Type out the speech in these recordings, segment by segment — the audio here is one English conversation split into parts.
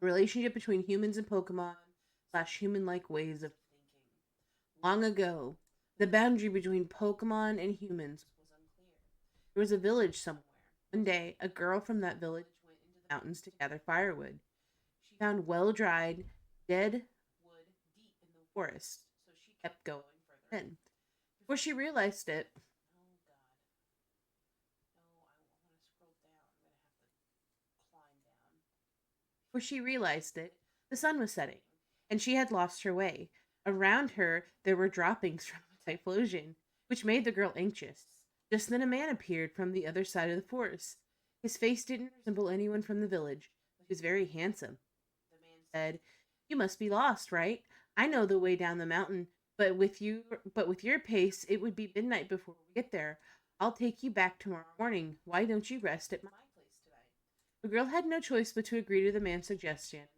a relationship between humans and Pokemon slash human-like ways of thinking. Long ago, the boundary between Pokemon and humans was unclear. There was a village somewhere. One day, a girl from that village went into the mountains to gather firewood. She found well-dried, dead wood deep in the forest, so she kept going further in. Before she realized it, oh god, no, I want to scroll down. I'm gonna have to climb down. Before she realized it, the sun was setting, and she had lost her way. Around her, there were droppings from a Typhlosion, which made the girl anxious. Just then, a man appeared from the other side of the forest. His face didn't resemble anyone from the village, but he was very handsome. The man said, "You must be lost, right? I know the way down the mountain, but with your pace, it would be midnight before we get there. I'll take you back tomorrow morning. Why don't you rest at my place tonight?" The girl had no choice but to agree to the man's suggestion.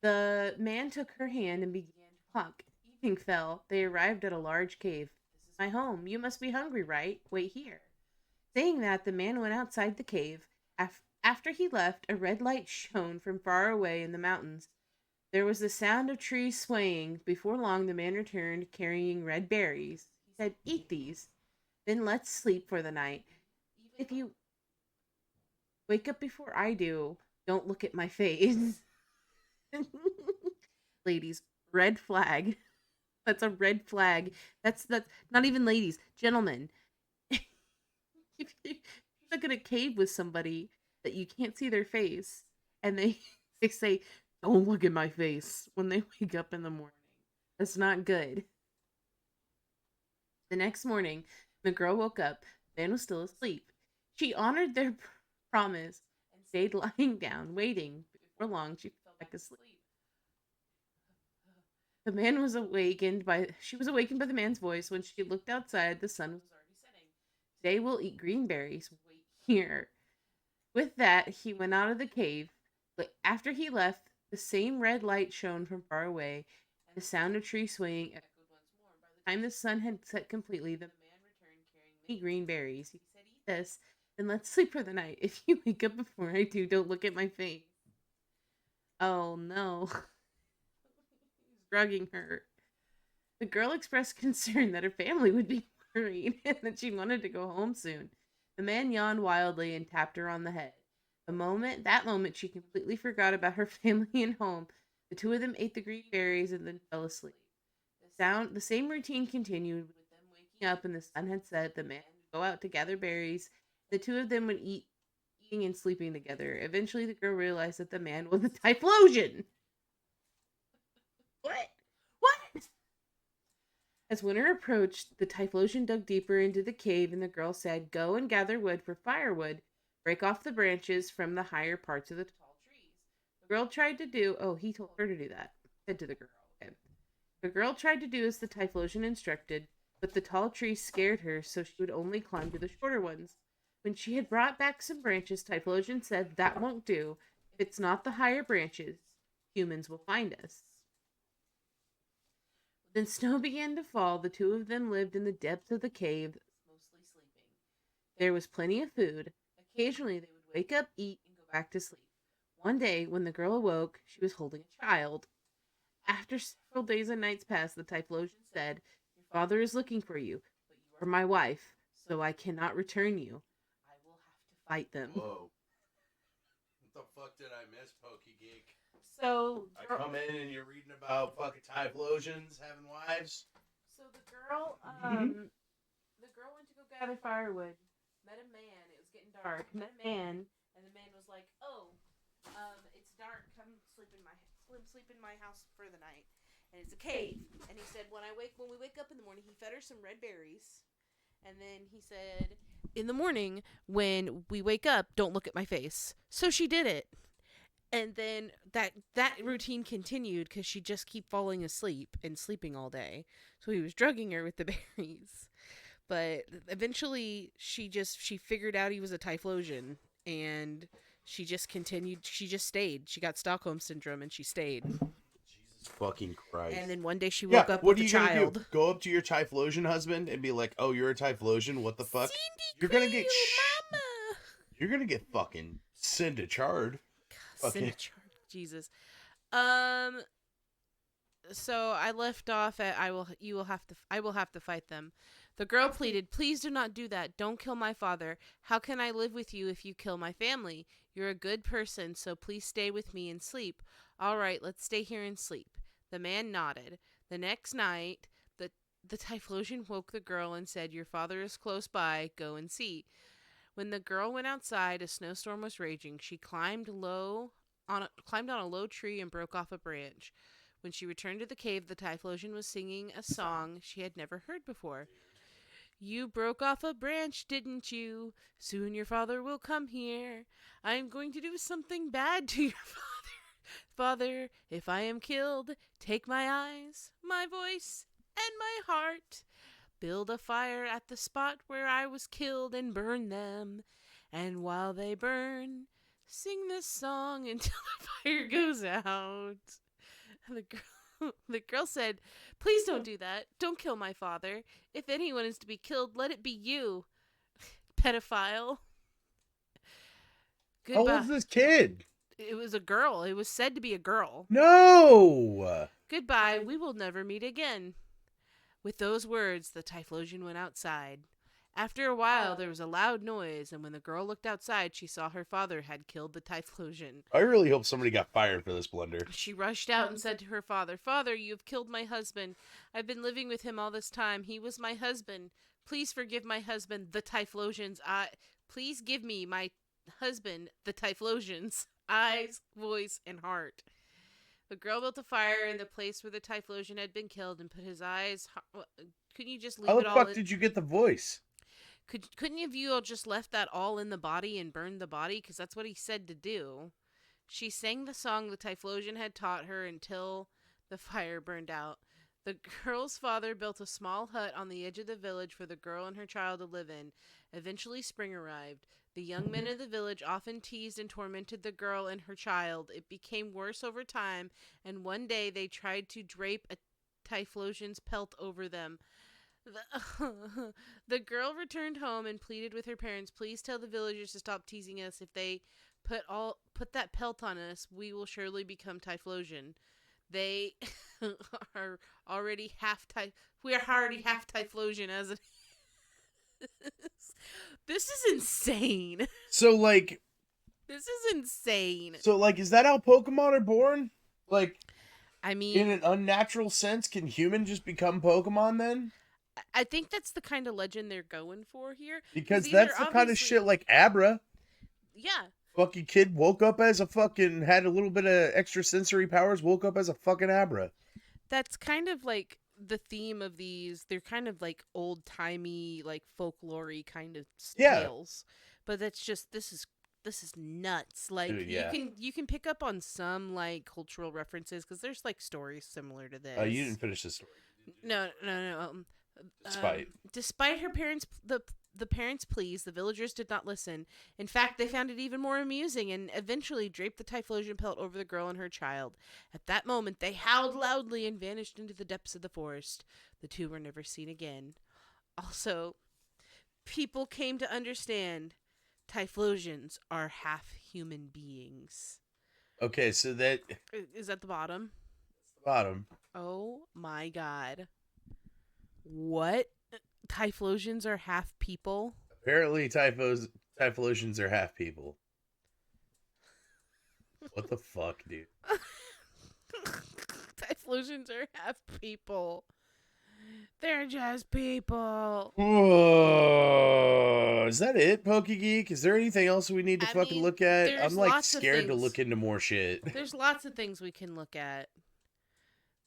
The man took her hand and began to walk. Evening fell. They arrived at a large cave. "This is my home. You must be hungry, right? Wait here." Saying that, the man went outside the cave. After he left, a red light shone from far away in the mountains. There was the sound of trees swaying. Before long, the man returned carrying red berries. He said, "Eat these. Then let's sleep for the night. Even if you wake up before I do, don't look at my face." Ladies, red flag. That's a red flag. That's not even ladies, gentlemen. If you're stuck in a cave with somebody that you can't see their face, and they say, "Don't look at my face," when they wake up in the morning, that's not good. The next morning, the girl woke up. The man was still asleep. She honored their promise and stayed lying down, waiting. Before long, she fell back asleep. The man was awakened by She was awakened by the man's voice. When she looked outside, the sun was already setting. "Today we'll eat green berries. Wait here." With that, he went out of the cave. But after he left, the same red light shone from far away, and the sound of trees swaying echoed once more. By the time the sun had set completely, the man returned carrying many green berries. He said, "Eat this, and let's sleep for the night. If you wake up before I do, don't look at my face." Oh no. He's drugging her. The girl expressed concern that her family would be worried and that she wanted to go home soon. The man yawned wildly and tapped her on the head. That moment, she completely forgot about her family and home. The two of them ate the green berries and then fell asleep. The same routine continued with them waking up and the sun had set. The man would go out to gather berries. The two of them would eating and sleeping together. Eventually, the girl realized that the man was a Typhlosion. What? What? As winter approached, the Typhlosion dug deeper into the cave, and the girl said, "Go and gather wood for firewood. Break off the branches from the higher parts of the tall trees." The girl tried to do. Oh, he told her to do that. Said to the girl. Okay. The girl tried to do as the Typhlosion instructed, but the tall trees scared her, so she would only climb to the shorter ones. When she had brought back some branches, Typhlosion said, "That won't do. If it's not the higher branches, humans will find us." Then snow began to fall. The two of them lived in the depths of the cave, mostly sleeping. There was plenty of food. Occasionally, they would wake up, eat, and go back to sleep. One day, when the girl awoke, she was holding a child. After several days and nights passed, the Typhlosion said, "Your father is looking for you, but you are my wife, so I cannot return you. I will have to fight them." Whoa. What the fuck did I miss, Pokegeek? So, I come in and you're reading about fucking Typhlosions having wives? so the girl went to go gather firewood. Met a man. It was getting dark. Met a man, and the man was like, "Oh, it's dark. Come sleep in my house for the night." And it's a cave. And he said, when we wake up in the morning, he fed her some red berries, and then he said, "In the morning, when we wake up, don't look at my face." So she did it. And then that routine continued because she just keep falling asleep and sleeping all day. So he was drugging her with the berries. But eventually, she figured out he was a Typhlosion, and she just continued. She just stayed. She got Stockholm syndrome, and she stayed. Jesus fucking Christ. And then one day she woke up what with are a you gonna do? child. Go up to your Typhlosion husband and be like, "Oh, you're a Typhlosion? What the fuck?" Cindy You're gonna get Creole, mama. You're gonna get fucking Cindachard. Fucking Cindy Jesus. So I left off at I will have to fight them. The girl pleaded, "Please do not do that. Don't kill my father. How can I live with you if you kill my family? You're a good person, so please stay with me and sleep." "All right, let's stay here and sleep." The man nodded. The next night, the Typhlosion woke the girl and said, "Your father is close by. Go and see." When the girl went outside, a snowstorm was raging. She climbed climbed on a low tree and broke off a branch. When she returned to the cave, the Typhlosion was singing a song she had never heard before. "You broke off a branch, didn't you? Soon your father will come here. I'm going to do something bad to your father. Father, if I am killed, take my eyes, my voice, and my heart. Build a fire at the spot where I was killed and burn them. And while they burn, sing this song until the fire goes out." The girl said, "Please don't do that. Don't kill my father. If anyone is to be killed, let it be you, pedophile." How Goodbye. old's this kid? It was a girl. It was said to be a girl. No! "Goodbye. We will never meet again." With those words, the Typhlosion went outside. After a while, there was a loud noise, and when the girl looked outside, she saw her father had killed the Typhlosion. I really hope somebody got fired for this blunder. She rushed out and said to her father, "Father, you have killed my husband. I've been living with him all this time. He was my husband. Please forgive my husband, the Typhlosion's Please give me my husband, the Typhlosion's eyes, voice, and heart." The girl built a fire in the place where the Typhlosion had been killed and put his eyes. Couldn't you just leave How it the all? fuck did you get the voice? Couldn't you have just left that all in the body and burned the body? Because that's what he said to do. She sang the song the Typhlosion had taught her until the fire burned out. The girl's father built a small hut on the edge of the village for the girl and her child to live in. Eventually, spring arrived. The young men of the village often teased and tormented the girl and her child. It became worse over time, and one day they tried to drape a Typhlosion's pelt over them. The girl returned home and pleaded with her parents, "Please tell the villagers to stop teasing us. If they put that pelt on us, we will surely become Typhlosion. They are already we are already half Typhlosion as it is." This is insane. So, like... This is insane. So, like, is that how Pokemon are born? Like, I mean, in an unnatural sense, can humans just become Pokemon then? I think that's the kind of legend they're going for here. Because that's the kind of shit like Abra. Yeah. Fucking kid woke up as a fucking... Had a little bit of extra sensory powers, woke up as a fucking Abra. That's kind of like the theme of these. They're kind of like old-timey, like folklore-y kind of tales. But that's just... This is nuts. Like, dude, yeah. you can pick up on some like cultural references because there's like stories similar to this. You didn't finish the story. No. Despite her parents, the parents' pleas, the villagers did not listen. In fact, they found it even more amusing and eventually draped the Typhlosion pelt over the girl and her child. At that moment, they howled loudly and vanished into the depths of the forest. The two were never seen again. Also, people came to understand Typhlosions are half human beings. Okay, so that... Is that the bottom? That's the bottom. Oh my god. What? Typhlosions are half people? Apparently Typhlosions are half people. What the fuck, dude? Typhlosions are half people. They're just people. Whoa. Is that it, PokeGeek? Is there anything else we need to fucking look at? I'm like scared to look into more shit. There's lots of things we can look at.